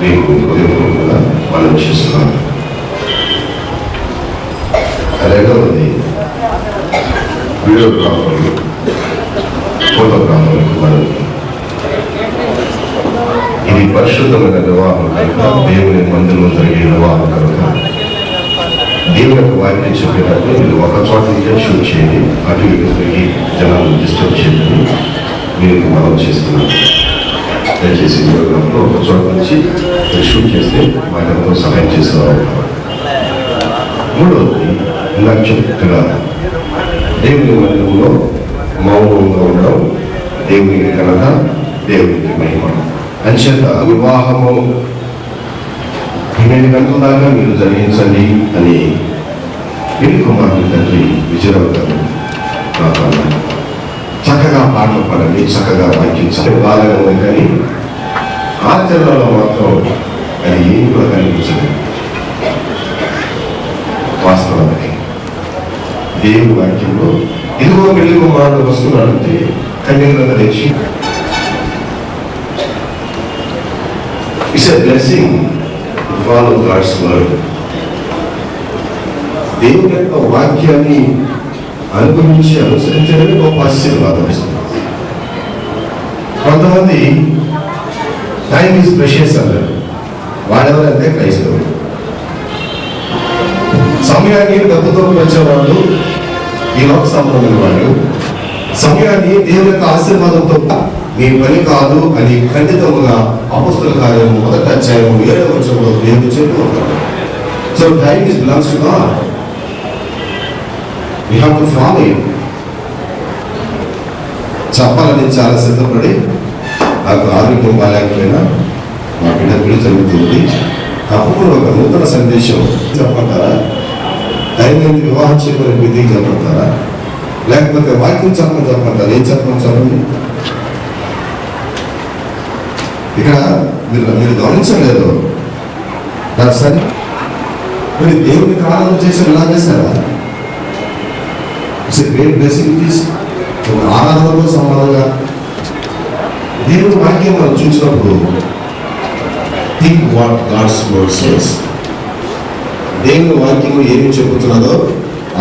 మీకు హృదయపూర్వకంగా మనం చేస్తున్నాం. రెండవది వీడియోగ్రాఫర్లు, ఫోటోగ్రాఫర్లకు మనం ఇది పరిశుద్ధమైన వివాహం కనుక, దేవుని మందిరంలో జరిగే వివాహం కనుక దేవుని యొక్క వాక్యం చెప్పేటప్పుడు మీరు ఒక చోట నుంచే షూట్ చేయండి, అటు ఇటు తిరిగి జనాలను డిస్టర్బ్ చేయండి మీరు మనం చేస్తున్నాం. దయచేసి వీడియోగ్రాఫర్లో ఒక చోట నుంచి షూట్ చేస్తే మాకు సహాయం చేస్తున్నారు. మూడవది ఇందాక చెప్తున్నా, దేవుని మందిరంలో మౌనంగా ఉండడం దేవునికి ఘనత, దేవునికి మహిమ. అంచేత వివాహము 8 గంటల దాకా మీరు జరిగించండి అని పెళ్లి కుమారుని తండ్రి విజయరావు గారు చక్కగా పాటలు పాడండి, చక్కగా వాయించాలి, బాగా ఉంది. కానీ ఆచరణలో మాత్రం అది ఏం కూడా కనిపించదు. వాస్తవానికి దేవుని వాక్యంలో ఇదిగో పెళ్లి కుమారుడు వస్తున్నాడంటే కన్యకలను తెచ్చి it's a blessing to follow God's word. దేవుని యొక్క వాక్యాన్ని అనుభవించి అనుసరించడమే గొప్ప ఆశీర్వాదం. కొంతమంది టైం ఈజ్ ప్రెషియస్ అన్నారు. వాడెవరంటే క్రైస్తవులు. సమయాన్ని డబ్బుతో వచ్చేవాళ్ళు, ఈ లోక సంబంధమైన వాళ్ళు సమయాన్ని దేవుని యొక్క ఆశీర్వాదంతో మీ పని కాదు అని ఖండితముగా అపొస్తలుల కార్యము 1వ అధ్యాయము 7వ వచనంలో దేవుడు చెప్తూ ఉంటాడు. So time is belongs to God. We have to follow him. చెప్పాలని చాలా సిద్ధపడి నాకు ఆరోగ్యం బాగాలేకపోయినా మా బిడ్డ పెళ్లి జరుగుతుంది, తప్పకుండా ఒక నూతన సందేశం చెప్పమంటారా? టైం ఏంటి వివాహం చేయమని విధికి చెప్పమంటారా? లేకపోతే వాక్యం చెప్పమంటారా? ఏం చెప్పండి. ఇక్కడ మీరు గమనించలేదు సరే, మీరు దేవుని కాలంలో చేసి ఎలా చేశారా? It's a great blessing. ఒక ఆరాధనలో సంబంధంగా దేవుని వాక్యం మనం చూసినప్పుడు think what God's word says. దేవుని వాక్యం ఏమి చెబుతున్నదో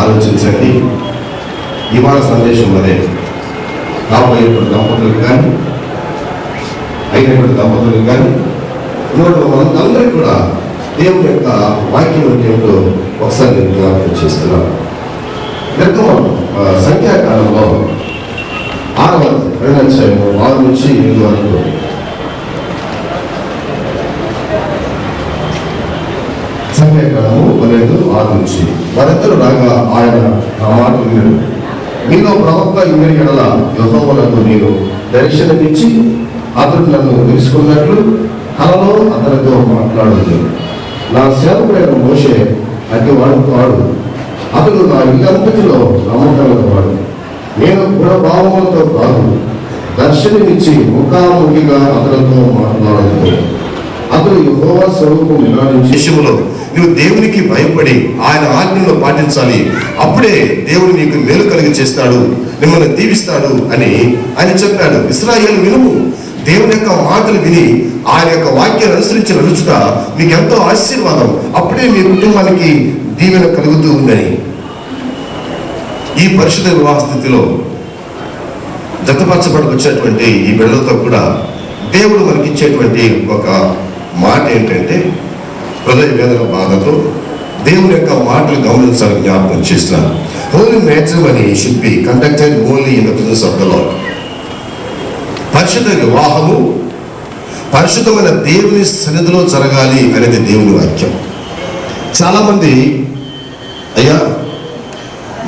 ఆలోచించండి. ఇవాళ సందేశం అదే. కాబోయేటువంటి దంపతులకు కానీ, అయినటువంటి దంపతులకు కానీ, మనందరికీ కూడా దేవుని యొక్క వాక్యం ఏమిటో ఒకసారి నేను జ్ఞాపకం చేస్తున్నాను. సంఖ్యాకాలంలో 6వ అధ్యాయము 6 నుంచి 8 వరకు సంఖ్యాకాలము 12:6 నుంచి వారిద్దరు రాగా ఆయన ఆ మాట వినడు. మీలో ప్రవక్త ఇద్దరి ఎడల యెహోవాకు నేను దర్శనమిచ్చి అతడు నన్ను తెలుసుకున్నట్లు కలలో అతనితో మాట్లాడుతుంది. నా సేవకుడైన మోషే అతివాడు కాడు. అతడు నా ఇల్లంతటిలో నమ్మకాలకు వాడు. నేను గుణభావములతో కాదు, దర్శనమిచ్చి ముఖాముఖిగా అతనితో మాట్లాడుతుంది. అతడు యెహోవా స్వరూపం నిరాకరించి విషయంలో నువ్వు దేవునికి భయపడి ఆయన ఆజ్ఞలను పాటించాలి, అప్పుడే దేవుడు నీకు మేలు కలిగి చేస్తాడు, మిమ్మల్ని దీవిస్తాడు అని ఆయన చెప్పాడు. ఇశ్రాయేలు వినుము, దేవుని యొక్క మాటలు విని ఆయన యొక్క వాక్యాన్ని అనుసరించి నడుచుట మీకు ఎంతో ఆశీర్వాదం, అప్పుడే మీ కుటుంబానికి దీవెన కలుగుతూ ఉందని. ఈ పరిశుద్ధ వివాహ స్థితిలో జతపరచబడి వచ్చేటువంటి ఈ బిడ్డలతో కూడా దేవుడు మనకిచ్చేటువంటి ఒక మాట ఏంటంటే, హృదయ వేదన బాధతో దేవుని యొక్క మాటలు గమనించాలని జ్ఞాపకం చేస్తున్నారు. Holy matrimony should be conducted only in the presence of the Lord. పరిశుద్ధ వివాహము పరిశుద్ధమైన దేవుని సన్నిధిలో జరగాలి అనేది దేవుని వాక్యం. చాలామంది అయ్యా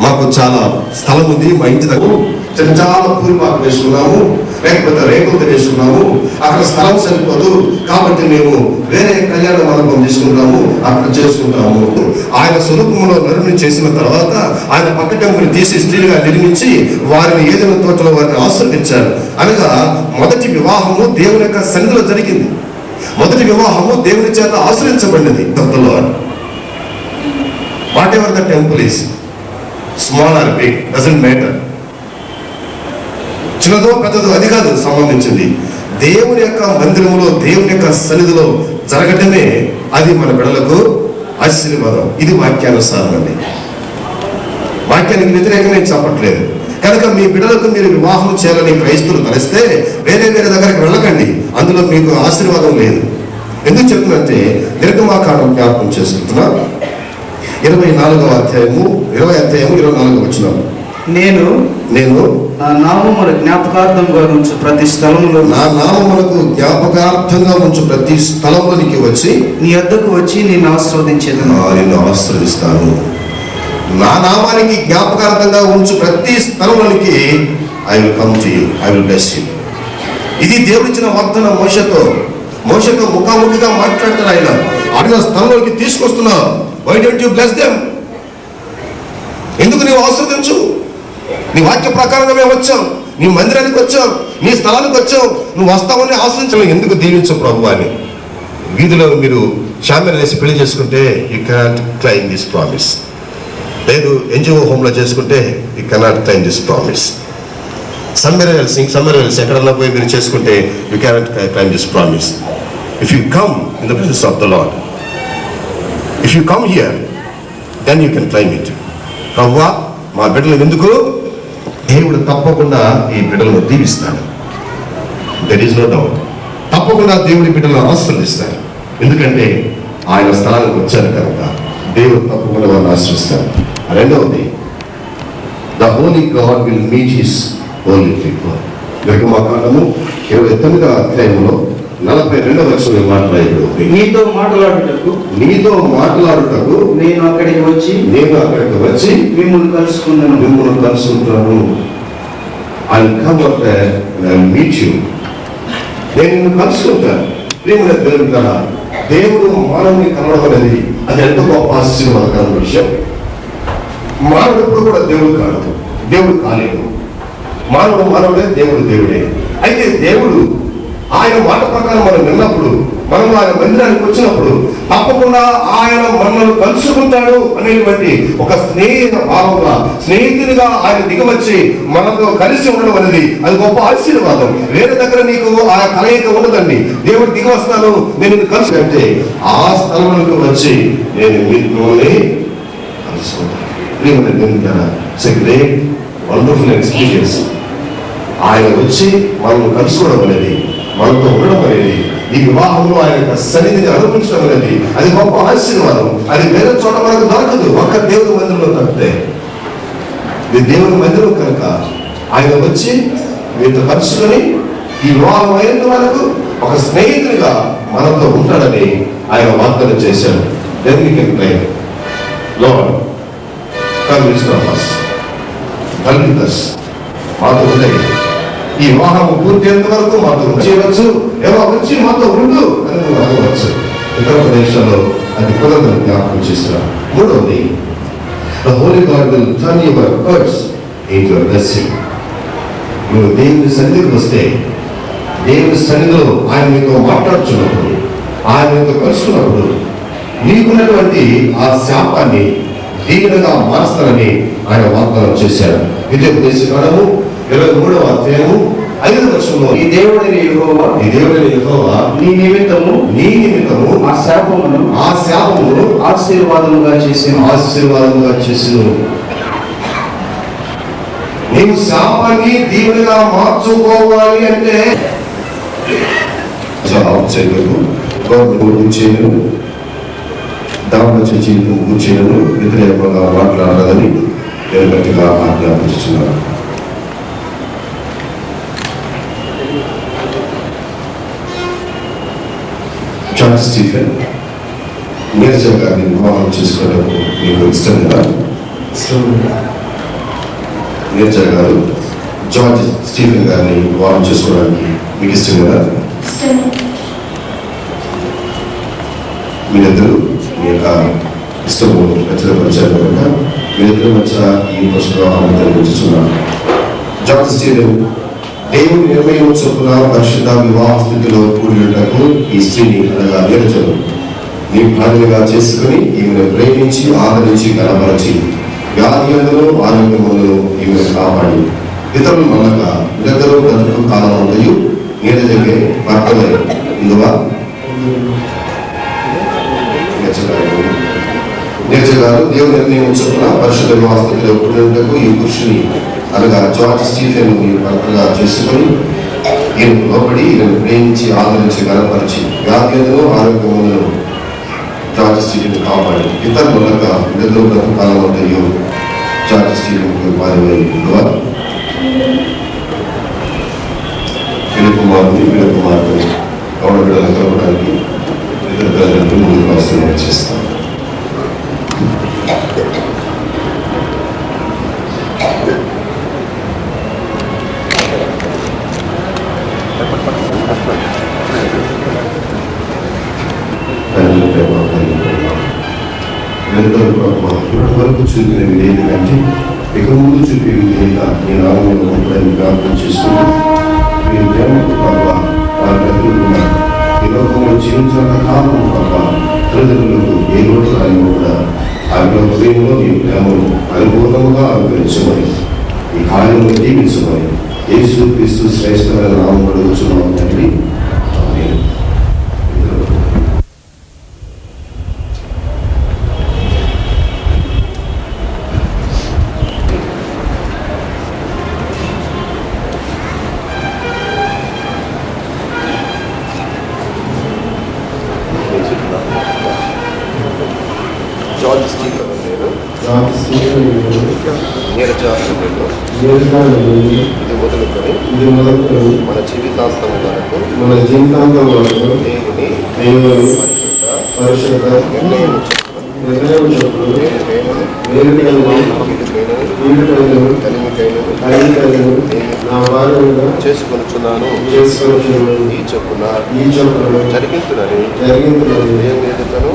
మాకు చాలా స్థలం ఉంది, మా ఇంటి దగ్గర చాలా పూరిపాకు వేసుకున్నాము, లేకపోతే రేకులతో వేసుకున్నాము, అక్కడ స్థలం సరిపోదు కాబట్టి మేము వేరే కళ్యాణ మండపం తీసుకుంటాము, అక్కడ చేసుకుంటాము. ఆయన స్వరూపంలో నరుని చేసిన తర్వాత ఆయన పక్కటంపుని తీసి స్త్రీలుగా నిర్మించి వారిని ఏదైనా తోటలో వారిని ఆశ్రయించారు. అనగా మొదటి వివాహము దేవుని యొక్క సన్నిధిలో జరిగింది. మొదటి వివాహము దేవుని చేత ఆశ్రయించబడినది. Whatever the temple is, small or big, doesn't matter. చిన్నదో పెద్దదో అది కాదు సంబంధించింది. దేవుని యొక్క మందిరంలో దేవుని యొక్క సన్నిధిలో జరగటమే అది మన బిడ్డలకు ఆశీర్వాదం. ఇది వాక్యానుసారం అండి. వాక్యానికి వ్యతిరేకంగా నేను చెప్పట్లేదు. కనుక మీ బిడ్డలకు మీరు వివాహం చేయాలని క్రైస్తవులు తలిస్తే వేరే దగ్గరికి వెళ్ళకండి, అందులో మీకు ఆశీర్వాదం లేదు. ఎందుకు చెప్తున్నంటే నిర్గమాకాండం జ్ఞాపకం చేసుకుంటున్నా, 24వ అధ్యాయము 24వ వచనం. నేను నా నామమును జ్ఞాపకార్థంగా ఉంచు ప్రతి స్థలములో, నా నామమునకు జ్ఞాపకార్థంగా ఉంచు ప్రతి స్థలంలోనికి వచ్చి నీ వద్దకు వచ్చి నిన్ను ఆశీర్వదించేదను. నిన్ను ఆశీర్వదిస్తాను. నా నామానికి జ్ఞాపకార్థంగా ఉంచు ప్రతి స్థలంలోనికి I will come to you, I will bless you. ఇది దేవుడిచ్చిన వాగ్దానం. మోషతో ముఖాముఖిగా మాట్లాడతాడు ఆయన. అడిగిన స్థలంలోకి తీసుకొస్తున్నావు. Why don't you bless them? ఎందుకు నీవు ఆశీర్వదించు? నీ వాక్య ప్రకారంగా మేము వచ్చాం, నీ మందిరానికి వచ్చాం, నీ స్థలానికి వచ్చాం, నువ్వు వస్తావని ఆశించలేము. ఎందుకు దీవించు ప్రభు అని. వీధిలో మీరు షామియానా వేసి పెళ్లి చేసుకుంటే you cannot claim this promise. లేదు ఎన్జిఓ హోమ్లో చేసుకుంటే you cannot claim this promise. సమ్మర్ వెల్స్ ఎక్కడన్నా పోయి మీరు చేసుకుంటే you cannot claim this promise. If you come in the presence of the Lord, if you come here, then you can claim it. ప్రభువా మా బిడ్డలు ఎందుకు? దేవుడు తప్పకుండా ఈ బిడ్డలను దీవిస్తాడు. There is no doubt. తప్పకుండా దేవుడి బిడ్డలను ఆశీర్వదిస్తాడు. ఎందుకంటే ఆయన స్థలానికి వచ్చారు కనుక దేవుడు తప్పకుండా వారిని ఆశీర్వదిస్తాడు. రెండవది, the holy God will meet his holy people. నిర్గమాకాండము 29వ అధ్యాయంలో 42వ వచనం మాట్లాడాడు. నీతో మాట్లాడుటకు నేను అక్కడికి వచ్చి మిమ్మల్ని కలుసుకుంటాను. I'll come up there and I'll meet you. నేను నిన్ను కలుసుకుంటాను. ప్రియమైన దేవుని కదా, దేవుడు మానవుని కలవడం అనేది అది ఎంతో గొప్ప ఆశీర్వాదకరమైన విషయం. మానవుడు ఎప్పుడు కూడా దేవుడు కాదు, దేవుడు కాలేదు. మానవుడే, దేవుడు దేవుడే. అయితే దేవుడు ఆయన మాట ప్రకారం మనం విన్నప్పుడు, మనం ఆయన మందిరానికి వచ్చినప్పుడు తప్పకుండా ఆయన మనల్ని కలుసుకుంటాడు అనేటువంటి ఒక స్నేహితునిగా ఆయన దిగవచ్చి మనతో కలిసి ఉండడం అనేది అది గొప్ప ఆశీర్వాదం. వేరే దగ్గర నీకు ఆ కలయిక ఉండదండి. దేవుడు దిగి వస్తాను, నేను నిన్ను కలుసు అంటే ఆ స్థలంలోకి వచ్చి నేను మిమ్మల్ని కలుసుకుంటాను. Great wonderful experience. ఆయన వచ్చి మనల్ని కలుసుకోవడం అనేది, మనతో ఉండడం అనేది, ఈ వివాహంలో ఆయన యొక్క సన్నిధిని అనుభవించడం అనేది అది గొప్ప ఆశీర్వాదం. అది వేరే చోట మనకు దొరకదు, ఒక్క దేవుని మందిరంలో తప్పితే. ఇది దేవుని మందిరం కనుక ఆయన వచ్చి మీతో కలుసుకొని ఈ వివాహం అయినంత వరకు ఒక స్నేహితునిగా మనతో ఉంటాడని ఆయన వాగ్దానం చేశాడు. మాతో ఉంటాయి. ఈ వివాహం పూర్తయ్యేంత వరకు మాతో చేయవచ్చు, ఏమో వచ్చి మాతో ఉండు అని అనుకోవచ్చు. ఇతర ప్రదేశాల్లో అది కుదరదని జ్ఞాపకం చేస్తున్నారు. మూడవది, the holy God will turn your hearts into a blessing. నువ్వు దేవుని సన్నిధికి వస్తే, దేవుని సన్నిధిలో ఆయన మీతో మాట్లాడుతున్నప్పుడు, ఆయన మీతో కలుసుకున్నప్పుడు నీకున్నటువంటి ఆ శాపాన్ని దీవెనగా మారుస్తారని ఆయన వాగ్దానం చేశాడు. ద్వితీయోపదేశకాండము 23వ అధ్యాయము 5వ వచనంలో, ఈ దేవుడైన యెహోవా నీ నిమిత్తము ఆ శాపమును ఆశీర్వాదముగా చేసెను. నీవు శాపాన్ని దీవెనగా మార్చుకోవాలి అంటే గవర్నమెంట్ చేయను, దాంట్లో చేయను, వ్యతిరేకంగా మాట్లాడాలని నేను గట్టిగా ఆజ్ఞాపించుతున్నాను. జాన్ స్టీఫెన్ నీరజ గారిని వివాహం చేసుకోవడం మీకు ఇష్టం కదా? నీరజ గారు జార్జ్ స్టీఫెన్ గారిని వివాహం చేసుకోవడానికి మీకు ఇష్టం కదా? మీరిద్దరూ మీ యొక్క ఇష్టము ఖచ్చితపరిచారు కనుక మీరిద్దరు మధ్య ఈ పుస్తకాన్ని తెలియజేస్తున్నాను. జార్జ్ స్టీఫెన్ దేవుని నిర్ణయం చొప్పున పరిశుద్ధ వివాహ స్థితిలో కూడినటకు ఈ స్త్రీని అనగా నీరజను నీ భార్యగా చేసుకుని ఈమెను ప్రేమించి ఆదరించి గణపరచి వ్యాధులను ఆరోగ్యములను ఈమెను కాపాడి ఇతరులు మనక వీరిద్దరూ బ్రతుకు కాలం అంతయు నీరజకే భర్తలై ఇందువా నేర్చగారు దేవుని నిర్ణయం చొప్పున పరిశుద్ధ వివాహస్థితిలో పుట్టినందుకు ఈ పురుషుని అనగా జార్జ్ స్టీఫెన్ మీరు భర్తగా చేసుకొని ఈయన లోపడి ఈయనను ప్రేమించి ఆదరించి గనపరిచి వ్యాధులను ఆరోగ్యములను జార్జ్ స్టీఫెన్ కాపాడి ఇతర మూలక నిద్ర బ్రతకాలం ఉంటాయో జార్జ్ స్టీఫెన్కి వారి పిల్లకుమారుని గౌడ బిడ్డలను కలపడానికి ఇతర ప్రజలకు ముందుకు అవసరం చేస్తాను. ఇప్పటి వరకు చూపినవి లేదు కంటే ఇక ముందు చూపేవి లేక నీ నామంలో ఉంటుందని జ్ఞాపకం చేసుకుంటూ మీరు ప్రేమకు పాప వారి ప్రతినిధుల ఈ లోకంలో జీవించిన కాలం పాప తల్లిదండ్రులకు ఏ లోటు రాని కూడా ఆమె హృదయంలో నీ ప్రేమను పరిపూర్ణముగా అనుగ్రహించమని ఈ కార్యము దీవించమని యేసు క్రీస్తు శ్రేష్టమైన నామం అడుగుచున్నాం తండ్రి. జార్జ్ స్టీఫెన్ ఇది మొదలుకొని మన జీవితాంతం వరకు దేవుని పరిశుద్ధ చేసుకొనుచున్నాను ఈ చొప్పున జరిగించునని దేవుని ఎదుటను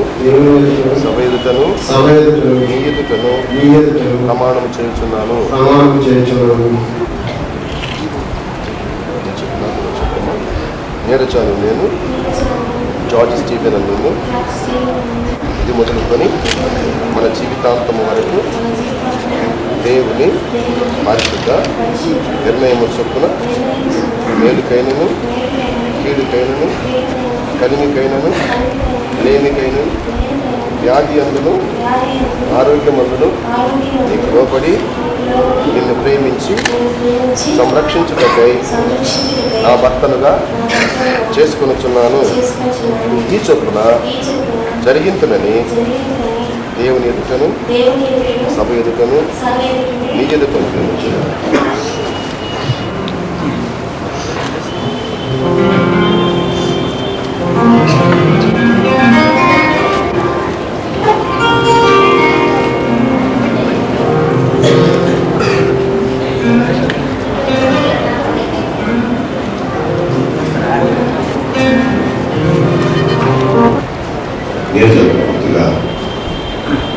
సభ ఎదుటను నీ ఎదుటను ప్రమాణం చేయుచున్నాను. నేర్చాను నేను జార్జ్ స్టీఫెన్ అన్ను ఇది మొదలుకొని మన జీవితాంతం వరకు దేవుని పరిశుద్ధ నిర్ణయము చొప్పున మేలుకైనను కీడుకైనను కలిమికైనను లేమికైనను వ్యాధి అందును ఆరోగ్యమందును నీకు లోపడి నిన్ను ప్రేమించి సంరక్షించుటకై నా భర్తనుగా చేసుకొనుచున్నాను. ఈ చొప్పున జరిగింతునని దేవుని ఎదుటను సభ ఎదుటను నీ ఎదుటను పూర్తిగా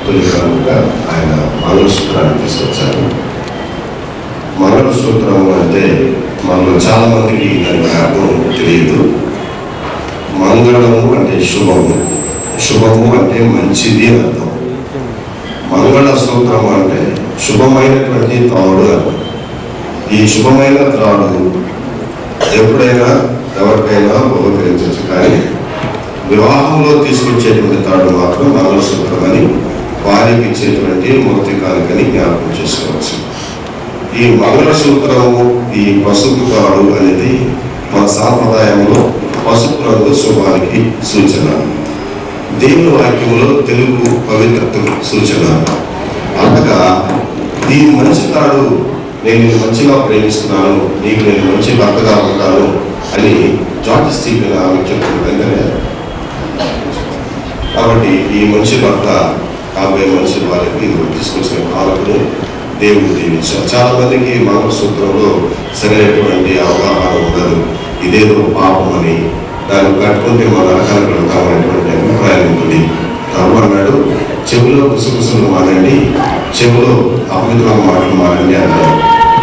తొలికాలంగా ఆయన మంగళసూత్రాన్ని తీసుకొచ్చారు. మంగళసూత్రం అంటే మనలో చాలా మందికి దానికి అర్థం తెలియదు. మంగళము అంటే శుభము, శుభము అంటే మంచిది అర్థం. మంగళ సూత్రం అంటే శుభమైనటువంటి తాడు అర్థం. ఈ శుభమైన తాడు ఎప్పుడైనా ఎవరికైనా ఉపకరించవచ్చు, కానీ వివాహంలో తీసుకొచ్చేటువంటి తాడు మాత్రం మంగళసూత్రం అని వారికి ఇచ్చేటువంటి మౌతికానికని జ్ఞాపకం చేసుకోవచ్చు. ఈ మంగళసూత్రము, ఈ పసుపు తాడు అనేది మన సాంప్రదాయంలో పసుపు రంగు శుభానికి సూచన. దేవుని వాక్యంలో తెలుగు పవిత్రతకు సూచన. అనగా ఈ మంచి తాడు, నేను మంచిగా ప్రేమిస్తున్నాను, నీకు నేను మంచి భర్తగా ఉంటాను అని జార్జ్ స్టీఫెన్ ఆమె చెప్పిన వెంటనే, కాబట్టి ఈ మంచి భర్త కాబోయే మంచి వారికి తీసుకొచ్చిన కాలంలో దేవుడు దీవించారు. చాలా మందికి మంగళసూత్రంలో సరైనటువంటి అవగాహన ఉండదు. ఇదేదో పాపం అని, దాన్ని కట్టుకుంటే మన నరకానికి వెళ్తామనేటువంటి అభిప్రాయం ఉంటుంది. ప్రభు అన్నాడు, చెవిలో గుసగుసలు మానండి, చెవిలో అపవిత్రమైన మాటలు మానండి అన్నారు.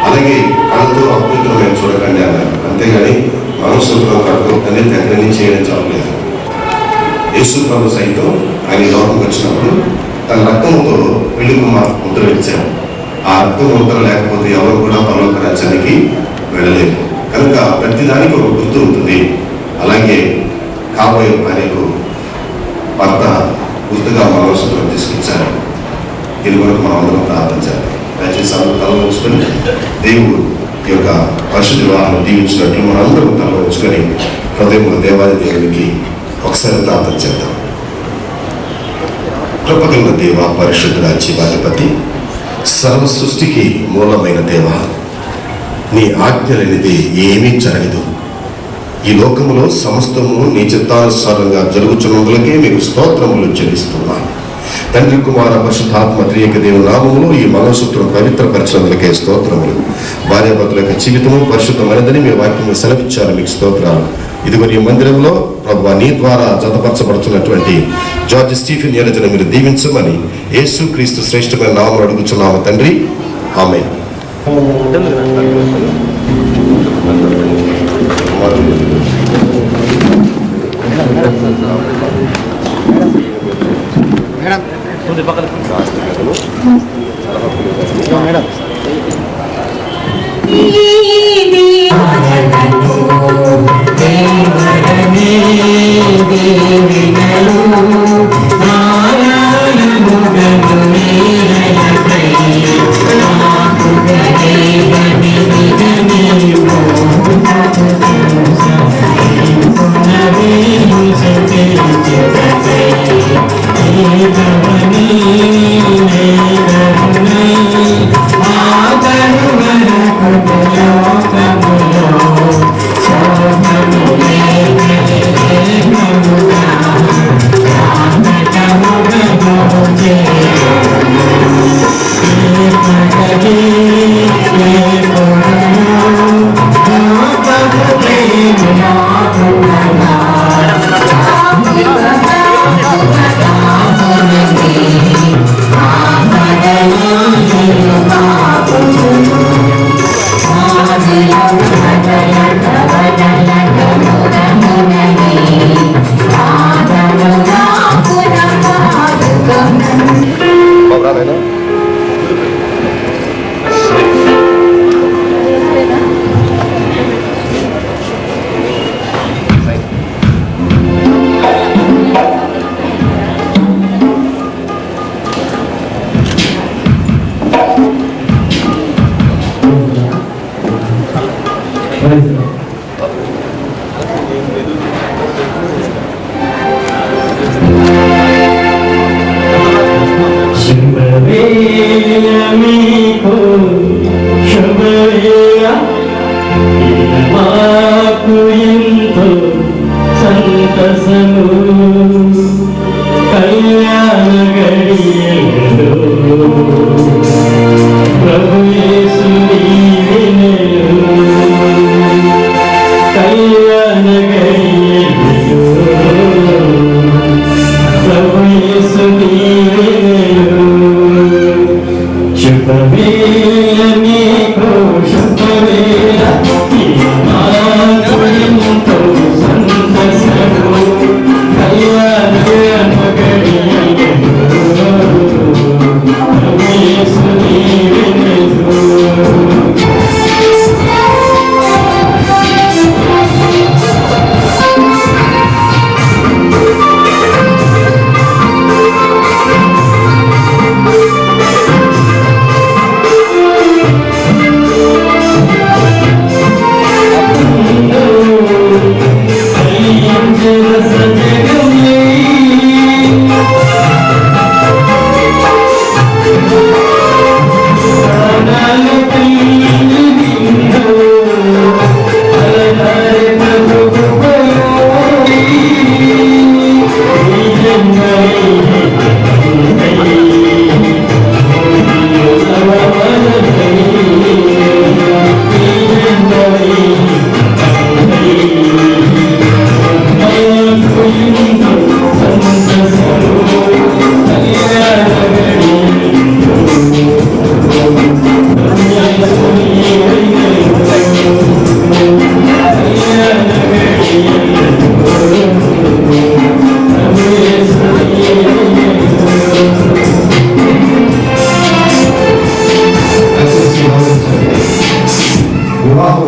అలాగే కళ్ళతో అపవిత్రమైన చూడకండి అన్నారు. అంతేగాని మంగళసూత్రం కట్టుకోకండి దగ్గర నుంచి చేయడం చెప్పలేదు. యేసు ప్రభు సైతం ఆయన లోకంకి వచ్చినప్పుడు తన రక్తంతో పెళ్లి కుమార్ ముద్ర ఇచ్చారు. ఆ రక్తం ముద్ర లేకపోతే ఎవరు కూడా పరలోక రాజ్యానికి వెళ్ళలేదు. కనుక ప్రతిదానికి ఒక గుర్తు ఉంటుంది. అలాగే కాబోయే భార్యకు భర్త గుర్తుగా మంగళసూత్రం తీసుకొచ్చారు. దీని వరకు మనం అందరం ప్రార్థించాలి. దయచేసి అందరూ తల ఉంచుకొని దేవుడు ఈ యొక్క పరిశుద్ధ వివాహాన్ని దీవించినట్లు మనందరం తల ఉంచుకొని హృదయంలో దేవాది దేవునికి ఒకసారి ప్రార్థన చేద్దాం. కృపగల దేవ, పరిశుద్ధుల జీవాధిపతి, సర్వ సృష్టికి మూలమైన దేవ, నీ ఆజ్ఞ లేనిది ఏమీ జరగదు. ఈ లోకములో సమస్తము నీ చిత్తానుసారంగా జరుగుతున్నందులకే మీకు స్తోత్రములు చెల్లిస్తున్నాను. తండ్రి, కుమార, పరిశుద్ధాత్మ త్రియక దేవుని నామములో ఈ మంగళసూత్రం పవిత్రపరిచినందులకే స్తోత్రములు. భార్యాభర్తల యొక్క జీవితము పరిశుద్ధమైనదని మీ వాక్యము సెలవిచ్చారు, మీకు స్తోత్రాలు. ఇదిగో నీ మందిరంలో ప్రభువా నీ ద్వారా జతపరచబడుతున్నటువంటి జార్జ్ స్టీఫెన్ నీరజను మీరు దీవించమని యేసు క్రీస్తు శ్రేష్టమైన నామములో అడుగుచున్నాము తండ్రి, ఆమేన్.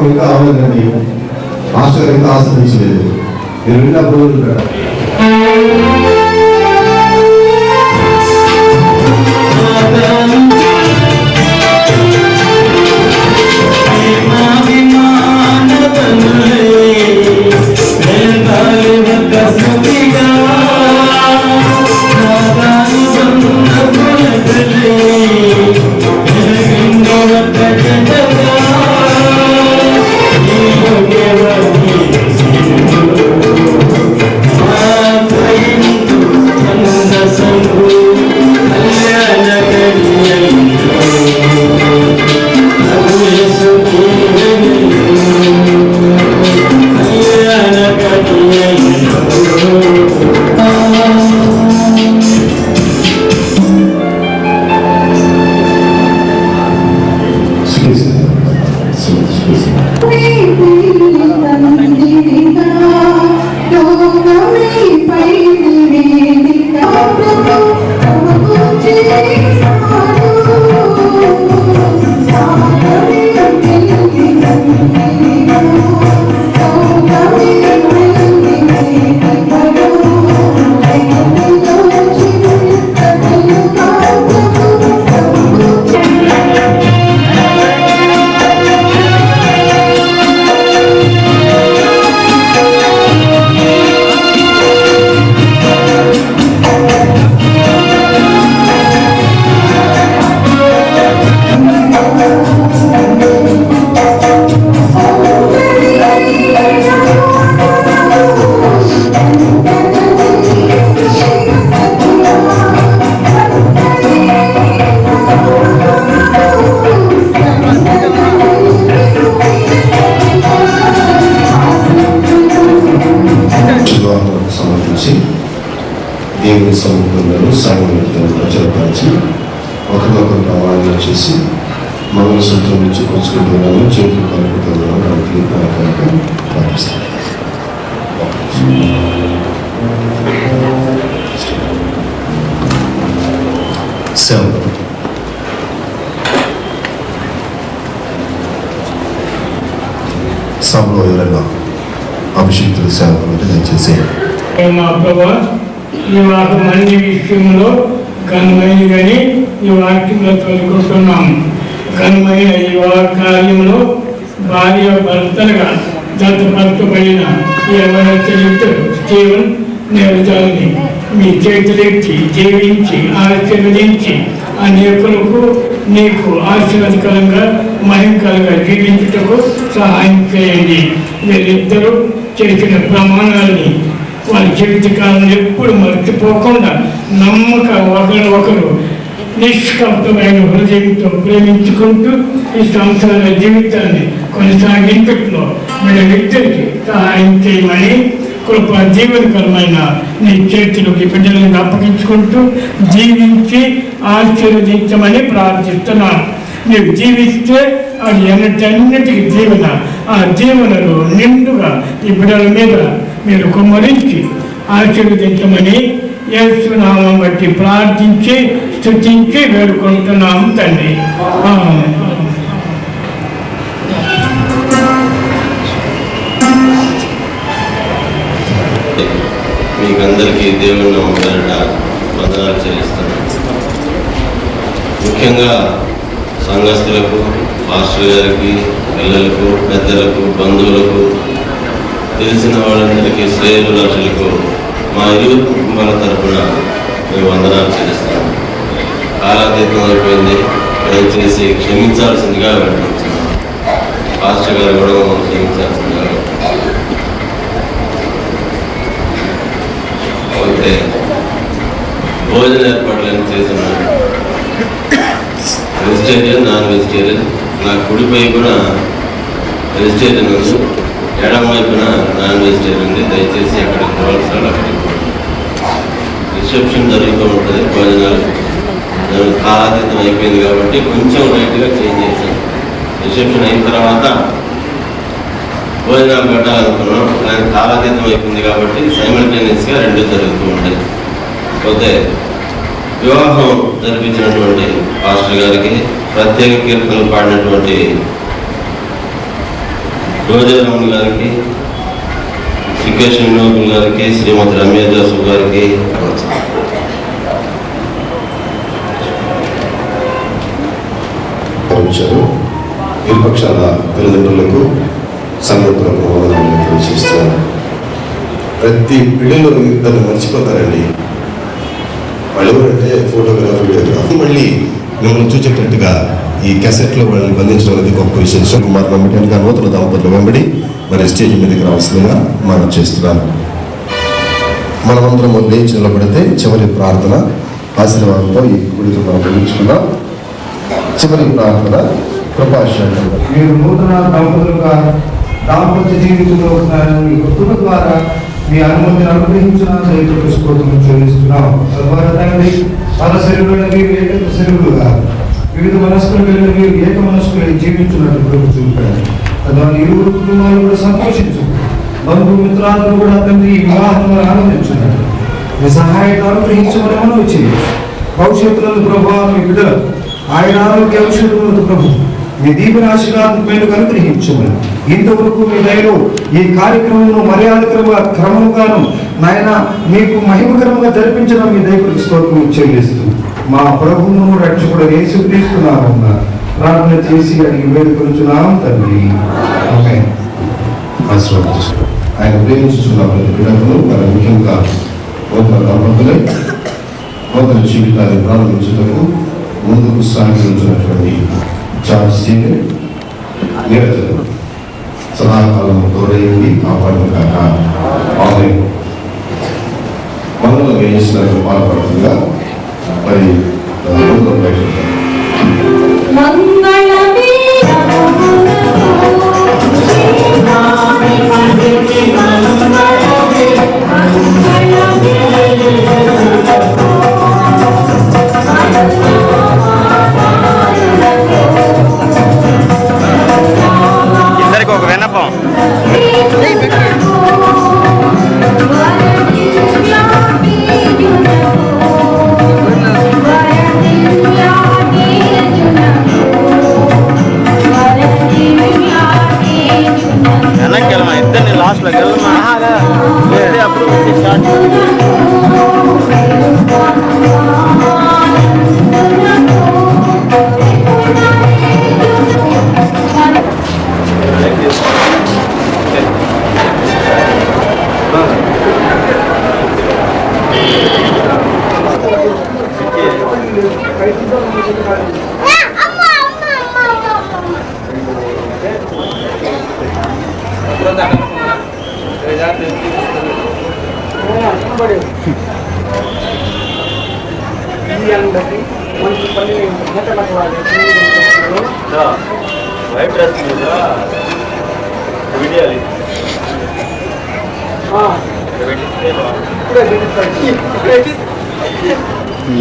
ఇంకా అవ్వలేదండి, మాస్టర్ ఇంకా ఆశ్రయించలేదు. మీరు విన్నప్పుడు దేవుని సముఖంలో సాగుతున్న ప్రజలపరిచి ఒకరినొకరు ప్రమాణం చేసి మంగళసూత్రం ఇచ్చి పుచ్చుకుంటున్నాను, చేతులు కలుపుతున్నాను, నాకు కనుక ప్రార్థిస్తాను. సేవ సభలో ఎవరైనా అభిషేక్తుల సేవలు దయచేసి. మా ప్రభా, ఈ వాకు మంది విషయంలో ఘనమైన కానీ ఈ వాక్యంలో తోలుకుంటున్నాము. ఘనమైన ఈ కార్యంలో భార్య భర్తలుగా జతపరచబడిన ఎవరైతే స్టీవెన్ నేరజాలని మీ చేతులెత్తి జీవించి ఆశీర్వదించి అనేకులకు నీకు ఆశీర్వాదకరంగా మహిమకరంగా జీవించుటకు సహాయం చేయండి. వీరిద్దరూ చేసిన ప్రమాణాలని వారి జీవితకాలను ఎప్పుడు మర్చిపోకుండా నమ్మక ఒకరు నిష్కల్పమైన హృదయంతో ప్రేమించుకుంటూ ఈ సంసార జీవితాన్ని కొనసాగించట్లో వీళ్ళిద్దరికి సహాయం చేయమని కృపా జీవనకరమైన నీ చేతులకి బిడ్డలను అప్పగించుకుంటూ జీవించి ఆశీర్వదించమని ప్రార్థిస్తున్నాను. నీవు జీవిస్తే అది ఎన్నటన్నిటికీ దీవెన. ఆ దీవెనలు నిండుగా ఈ బిడ్డల మీద మీరు కుమ్మరించి ఆశీర్వదించమని యేసు నామం బట్టి ప్రార్థించి స్తుతించి వేడుకుంటున్నాము తండ్రి. మీకందరికీ దేవుని నామమున వందనాలు చెల్లిస్తున్నాను. ముఖ్యంగా సంఘస్థులకు, పాస్టర్ గారికి, పిల్లలకు, పెద్దలకు, బంధువులకు, తెలిసిన వాళ్ళందరికీ, శ్రేయోభిలాషులకు మా ఇరు కుటుంబాల తరఫున మేము వందనాలు చెల్లిస్తున్నాము. కాలాతీతం అయిపోయింది, దయచేసి క్షమించాల్సిందిగా వేడుకుంటున్నాను. పాస్టర్ గారు కూడా మనం క్షమించాల్సిందిగా. అయితే భోజన ఏర్పాట్లను చేస్తున్నాను. Vegetarian, non vegetarian. నా కుడిపై కూడా వెజిటేరియన్ ఉంది, ఎడమ వైపున నాన్ వెజిటేరియన్ ఉంది. దయచేసి అక్కడికి పోవాల్సిన అక్కడికి రిసెప్షన్ జరుగుతూ ఉంటుంది. భోజనాలు కాలాతీతం అయిపోయింది కాబట్టి కొంచెం లైట్గా చేంజ్ చేశాను. రిసెప్షన్ అయిన తర్వాత భోజనాలు పెట్టాలనుకున్నాం, కానీ కాలాతీతం అయిపోయింది కాబట్టి సైమల్టేనియస్గా రెండు జరుగుతూ ఉంటాయి. పోతే వివాహం జరిపించినటువంటి పాస్టర్ గారికి, ప్రత్యేక కీర్తనలు పాడినటువంటి రోజారాములు గారికి, సికేషన్ నోబుల్ గారికి, శ్రీమతి రమ్య జోసఫ్ గారికి ఇరుపక్షాల తల్లిదండ్రులకు, సంగతులకు చేస్తున్నారు. ప్రతి పిల్లలు ఇద్దరు మర్చిపోతారండి. వాళ్ళు ఎవరంటే ఫోటోగ్రాఫ్, వీడియోగ్రాఫ్. మళ్ళీ మిమ్మల్ని చూసేటట్టుగా ఈ క్యాసెట్లో వాళ్ళని బంధించడం అనేది గొప్ప విశేషం. కుమార్ నమ్మటానికి నూతన దంపతులు వెంబడి మరి స్టేజ్ మీదకి రావాల్సిందిగా మనం చేస్తున్నాను. మనమందరం లేచి నిలబడితే చివరి ప్రార్థన ఆశీర్వాదంతో ఈ గుడితో మనం ముగించుకున్నాం. చివరి ప్రార్థన కృపాశంకర్. మీరు నూతన దంపతులుగా దాంపత్య జీవితంలో మీ కృప ద్వారా మీ అనుమతిని అనుగ్రహించిన స్తోత్రం చెల్లిస్తున్నాం. తద్వారా తండ్రి పల శరీరులను మీరు ఏక శరీరులుగా, వివిధ మనస్కులు కలిగిన మీరు ఏక మనస్కులు జీవించినట్టు కృప చూపారు. తద్వారా ఇరువురు కుటుంబాలు కూడా సంతోషించు, బంధుమిత్రాలను కూడా తండ్రి ఈ వివాహం ఆనందించున్నారు. మీ సహాయత అనుగ్రహించమని మనం వచ్చేది. భవిష్యత్తులో ప్రభావం మీ బిడ్డలు ఆయన ఆరోగ్య ఔషధములతో ప్రభు మీ దీవెనాశీర్వాదం అనుగ్రహించమని, ఇంతవరకు మీ దయలో ఈ కార్యక్రమం మర్యాదకరంగా క్రమంగాను నాయన మీకు మహిమకరంగా జరిపించిన మీ దైవకు స్తోత్రం చెల్లిస్తూ మా ప్రభువును రక్షకుడు యేసుక్రీస్తున్నాము ప్రార్థన చేసి అడిగి వేడుకొనుచున్నాం తండ్రి. ఆమేన్. ఆయన ప్రేమించుతున్న పిల్లలను మరి ముఖ్యంగా నూతన దంపతులే నూతన జీవితాన్ని ప్రారంభించుటకు ముందుకు సాగించినటువంటి చార్జ్ స్టీవెన్ నీరజను సదాకాలం తోడైంది కాపాడు కాక. ఆమేన్. మనలో వేయించిన పాల్పడుతుందిగా మరి మంగళ వైట్ డ్రెస్ వీడియాలి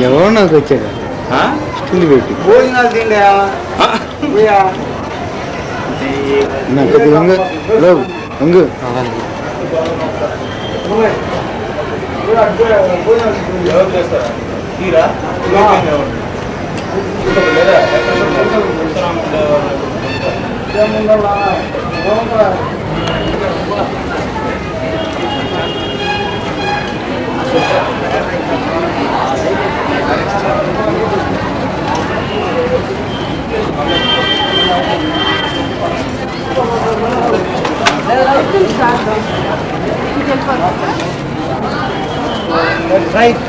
ఎవరు నాకు వచ్చాడు స్టిల్ పెట్టి భోజనాలు తిండా నాకు వంగు ఎవరు చేస్తారా తీరా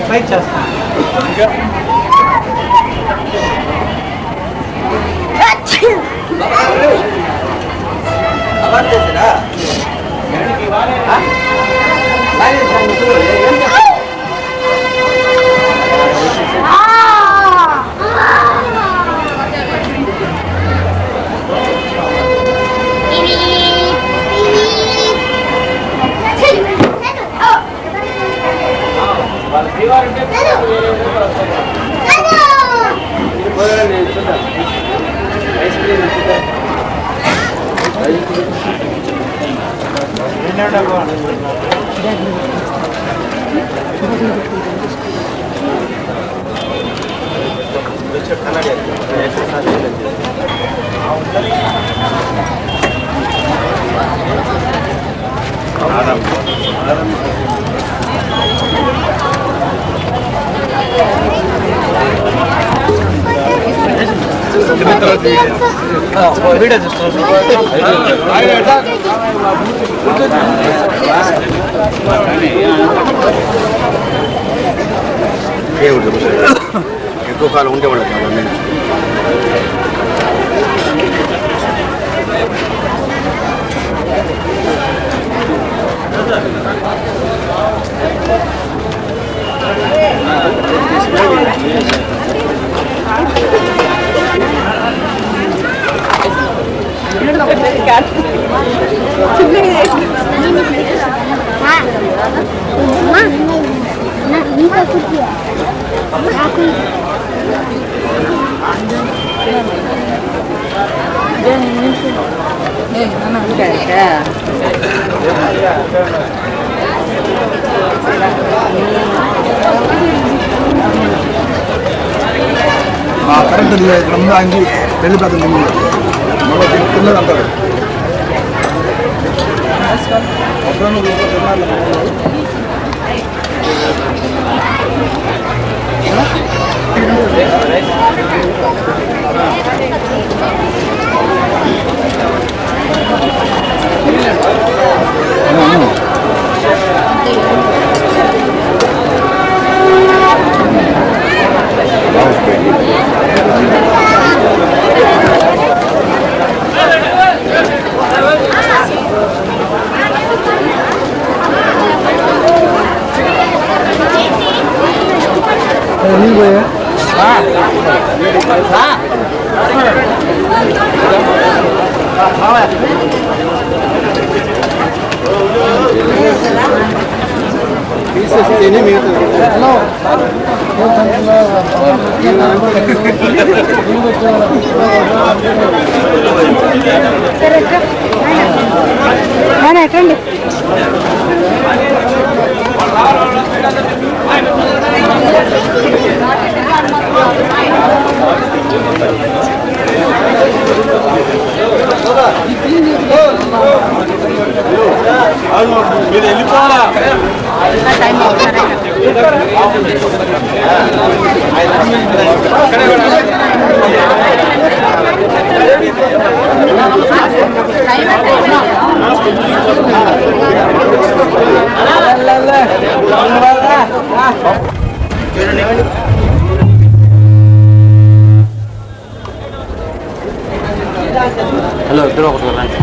ట్రై చేస్తాను వీడియో ఎక్కువ కాలం ఉండేవాళ్ళు కరెంట్ ఇక్కడ ముందు ఆయనకి వెళ్ళిపోతుంది మళ్ళీ అంటారు ఎక్కండి మీరు వెళ్ళిపోవాలా ఇద్దరు ఒకటి రండి.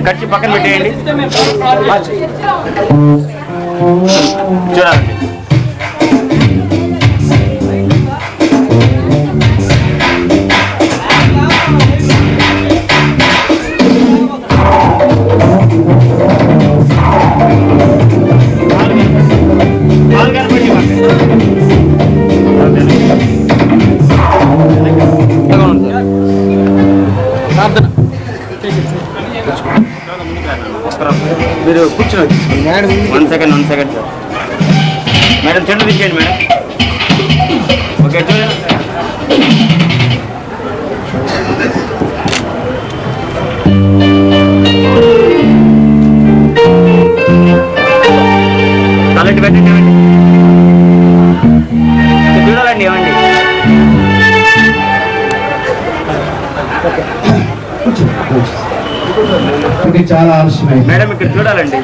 కట్టి పక్కన పెట్టేయండి. చూడాలి మీరు కూర్చోండి. 1 సెకండ్ సార్. మేడం చెట్టు తీసేయండి మేడం. ఓకే చూడండి. తలెట్టు పెట్టండి ఏమండి. చూడాలండి ఏమండి. ఇది చాలా ఆలస్యమైంది. మేడం ఇక్కడ చూడాలండి.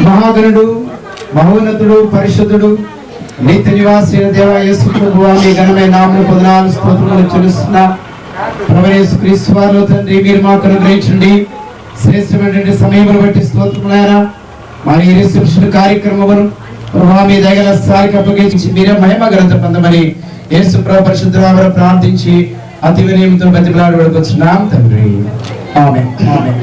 మహాగణుడు, మహోన్నతుడు, పరిశుద్ధుడు, నిత్య నివాసి దేవ యేసు ప్రభువా, మీ ఘనమైన నామమున 14 స్తోత్రములు చెల్లిస్తున్నా. ప్రభువైన యేసు క్రీస్తు వారిలో తండ్రి మీరు మాకు అనుగ్రహించండి. శ్రేష్టమైనటువంటి సమయమును బట్టి స్తోత్రములైనా మరి ఈ రిసెప్షన్ కార్యక్రమమును ప్రభువా మీ దయగల స్థాయికి అప్పగించి మీరే మహిమ గ్రంథ పొందమని యేసు ప్రభు పరిశుద్ధ నామమున ప్రార్థించి అతి వినయంతో బతిమలాడి వేడుకొచ్చున్నాం తండ్రి. ఆమేన్. ఆమేన్.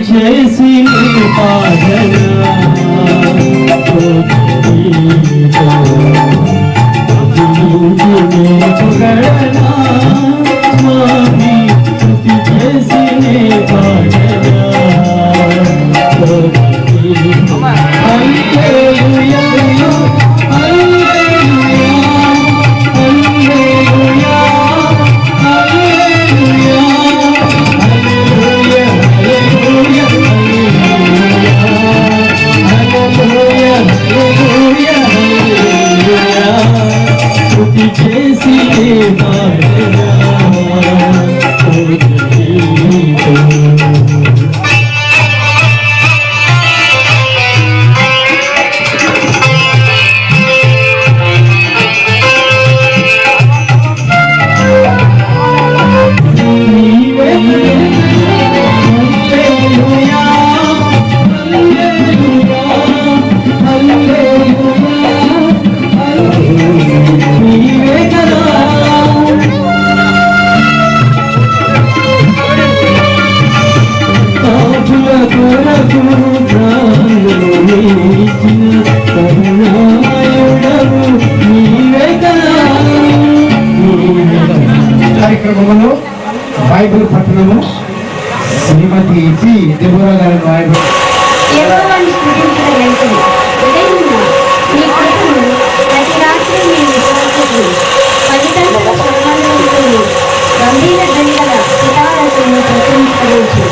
చేసి కార్యక్రమంలో బైబిల్ పట్టణము శ్రీమతి పి దేవరా గారి బైబిల్ గంభీర ధ్వనిగల సితారాలను ప్రశంసించవచ్చు.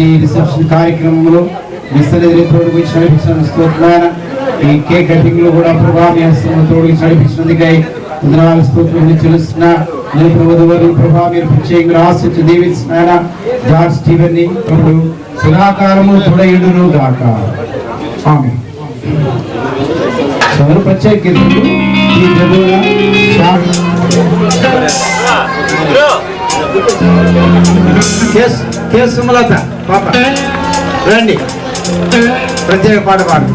ఈ రిసెప్షన్ కార్యక్రమంలో తోడుకు నడిపించిన స్తోత్రాలు, ఈ కేక్ కటింగ్ లో కూడా ప్రభావ తోడుకు నడిపించినందుకై వందనాలు స్తోత్రం చెల్లిస్తున్నా. నేను ప్రభువారు ప్రభావ మీరు ప్రత్యేకంగా ఆశించి దీవిస్తున్నారా. జార్జ్ స్టీవెన్ ని ప్రభు సదాకాలము తోడయుడును గాక. ఆమేన్. సోదరు ప్రత్యేక కీర్తనలు ఈ ప్రభువుల సుమలత పాప రండి, ప్రత్యేక పాట పాడు.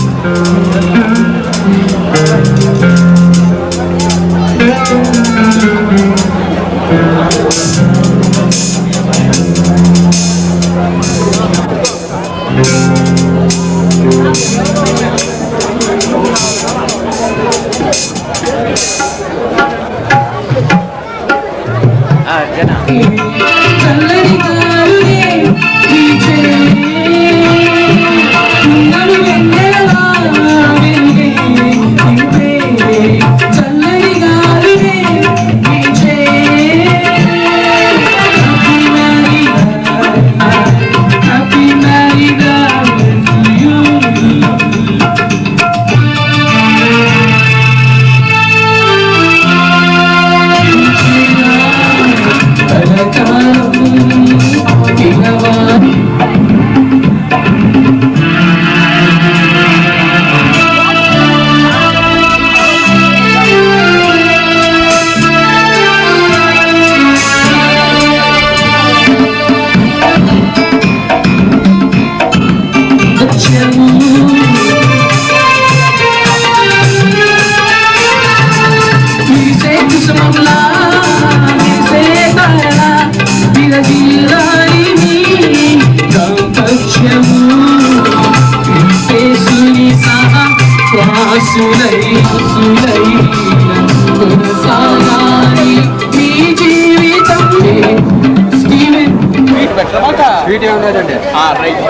స్వీట్ ఏమన్నారండి రైట్.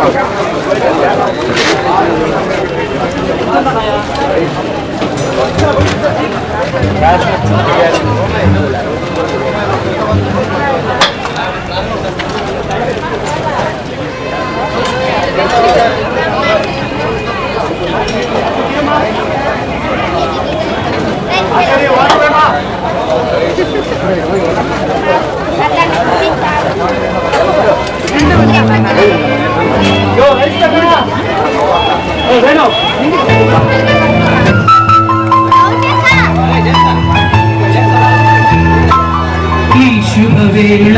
శుభవేళ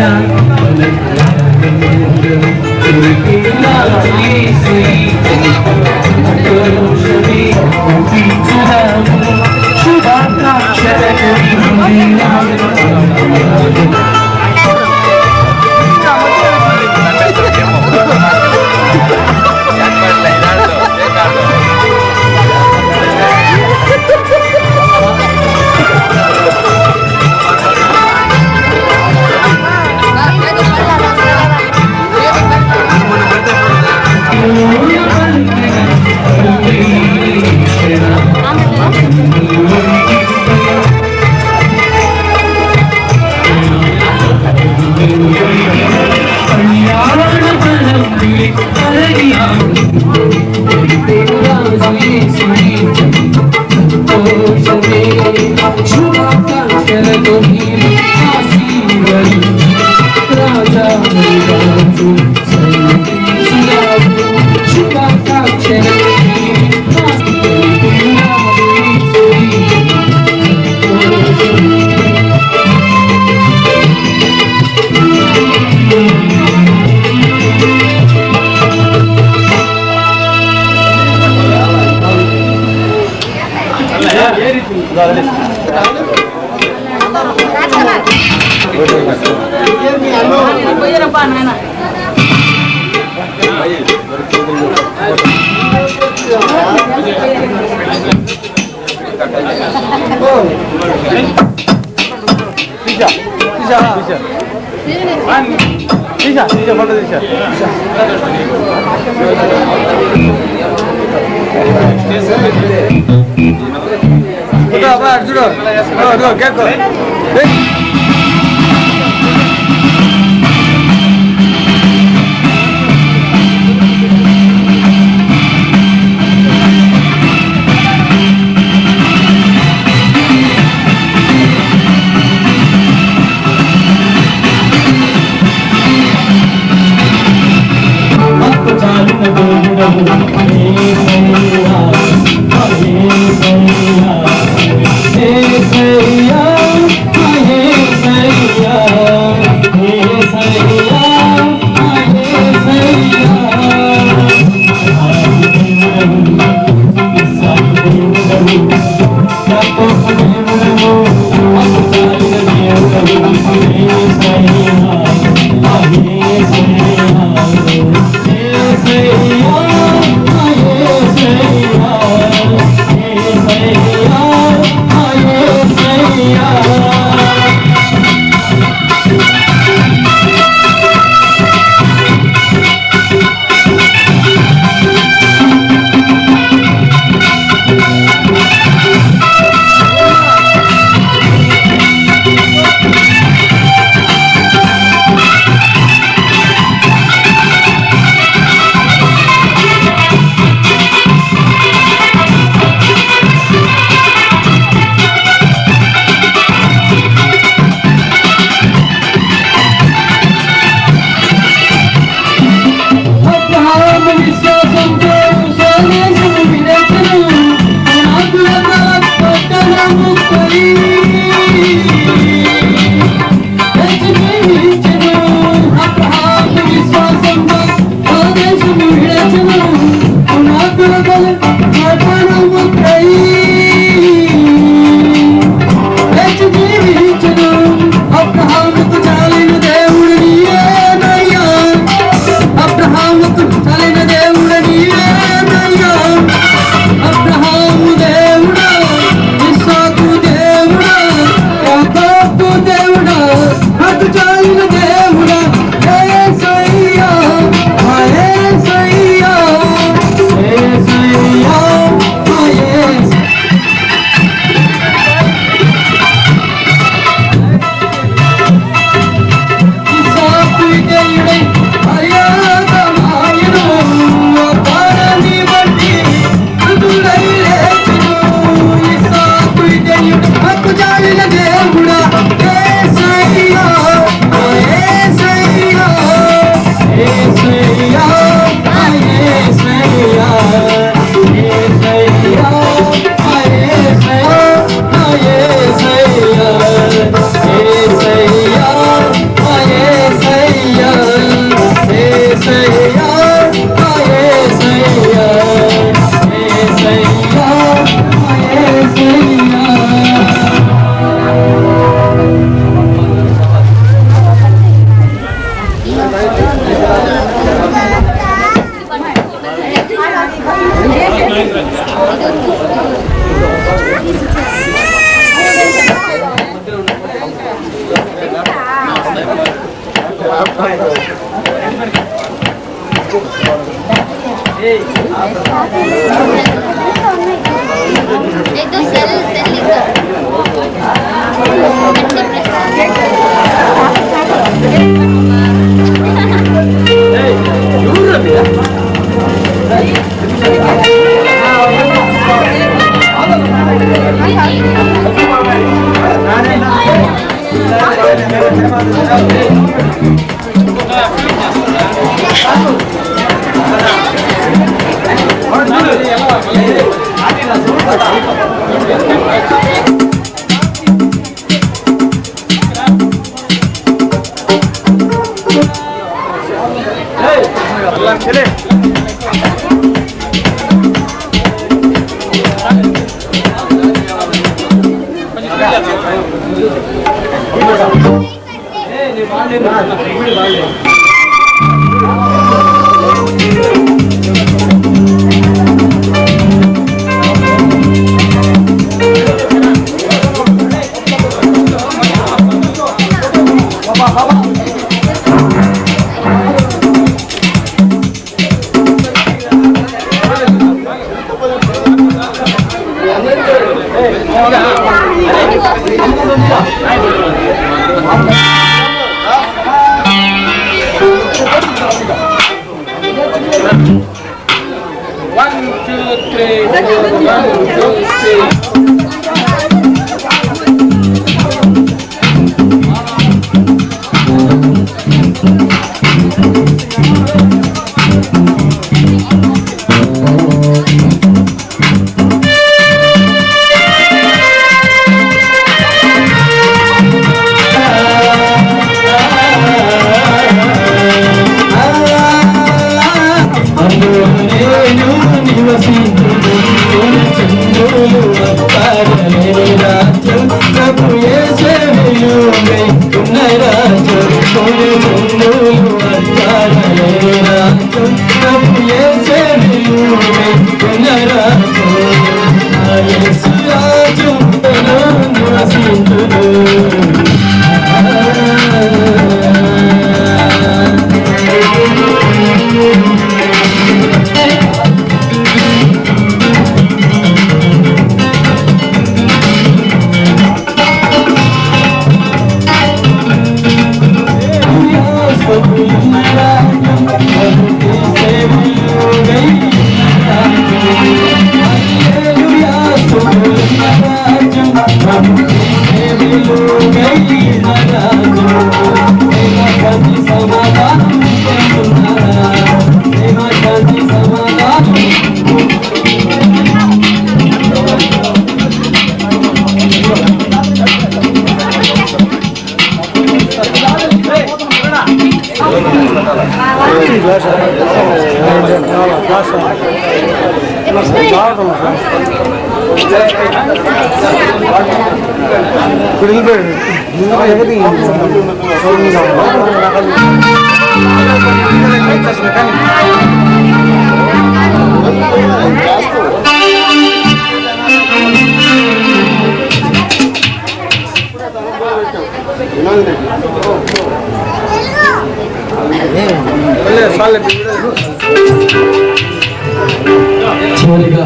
చివరిగా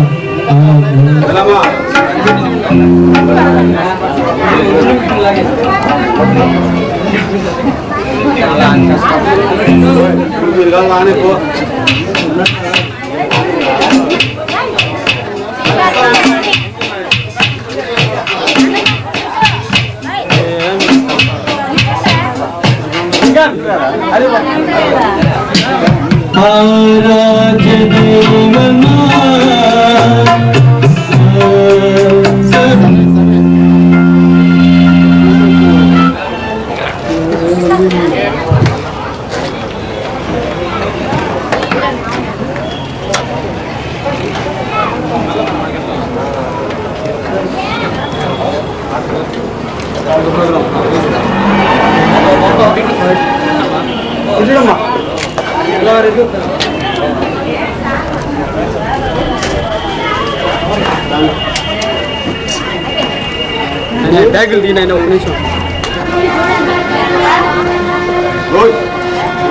ట్యాగులు దీనైనా ఒక నిమిషం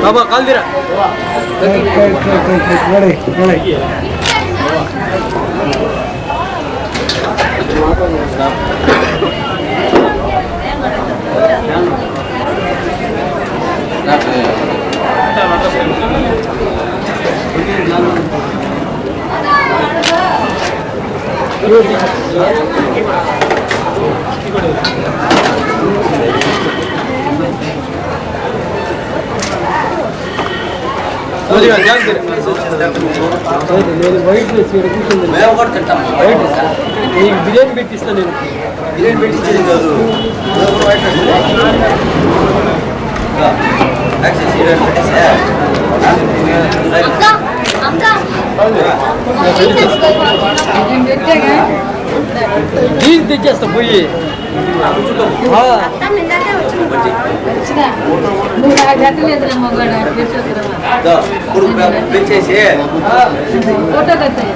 బాబా కాల్దిరా బిర్యానీ పెట్టిస్తాను నేను. బిర్యానీ పెట్టించేది కాదు. నీళ్ళు తెచ్చేస్తా పోయి. తెచ్చేసి ఫోటో కట్టాయి.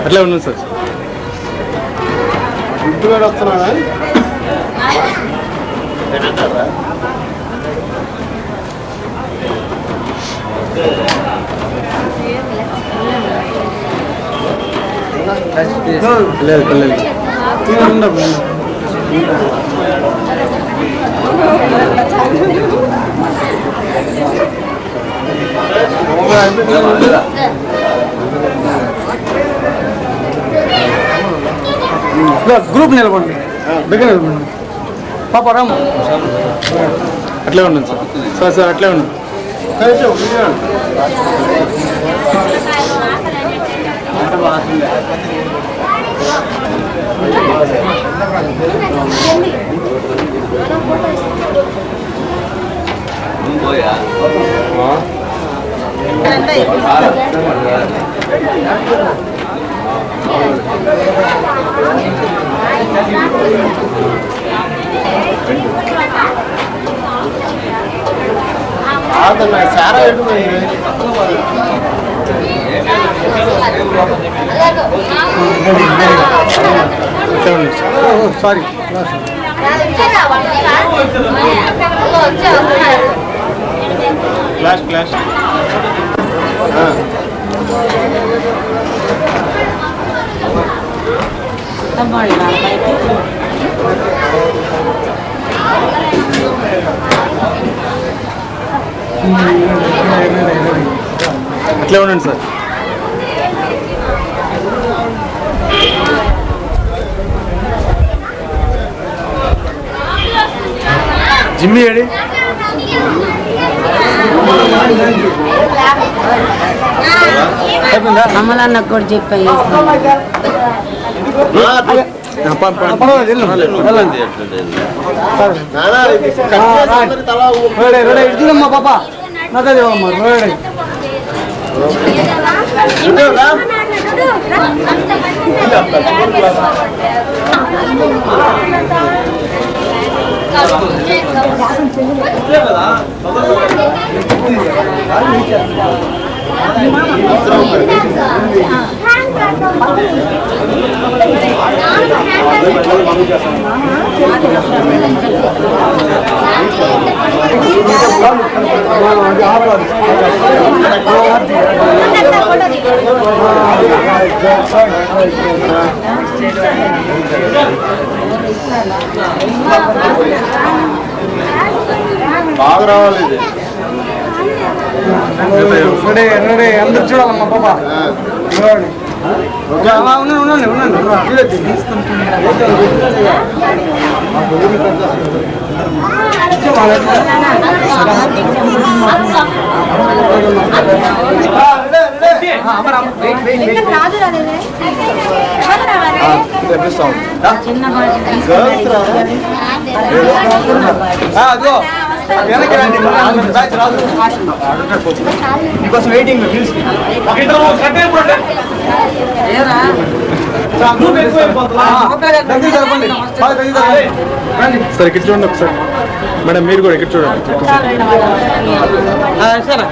అట్లా ఉన్నాను సార్. ఇంటి మీద వస్తున్నానా? లేదు లేదు గ్రూప్ నిలబడండి, దగ్గర నిలబడండి. పాప రామ్ అట్లే ఉండండి సార్. సార్ సార్ అట్లే ఉండండి. సారా సారీ క్లాస్ క్లాస్ అట్లే ఉండండి సార్. జిమ్మి ఏడి అమ్మలన్న కూడా చెప్పాయి. ఇట్లమ్మా పాప నాకమ్మా రోడే బాగా రావాలి. అందరు చూడాలమ్మా పాప. ఉండండి ఉండండి. మీకోసం వెయిటింగ్ సార్ ఇక్కడ చూడండి ఒకసారి. మేడం మీరు కూడా ఇక్కడ చూడండి. సరే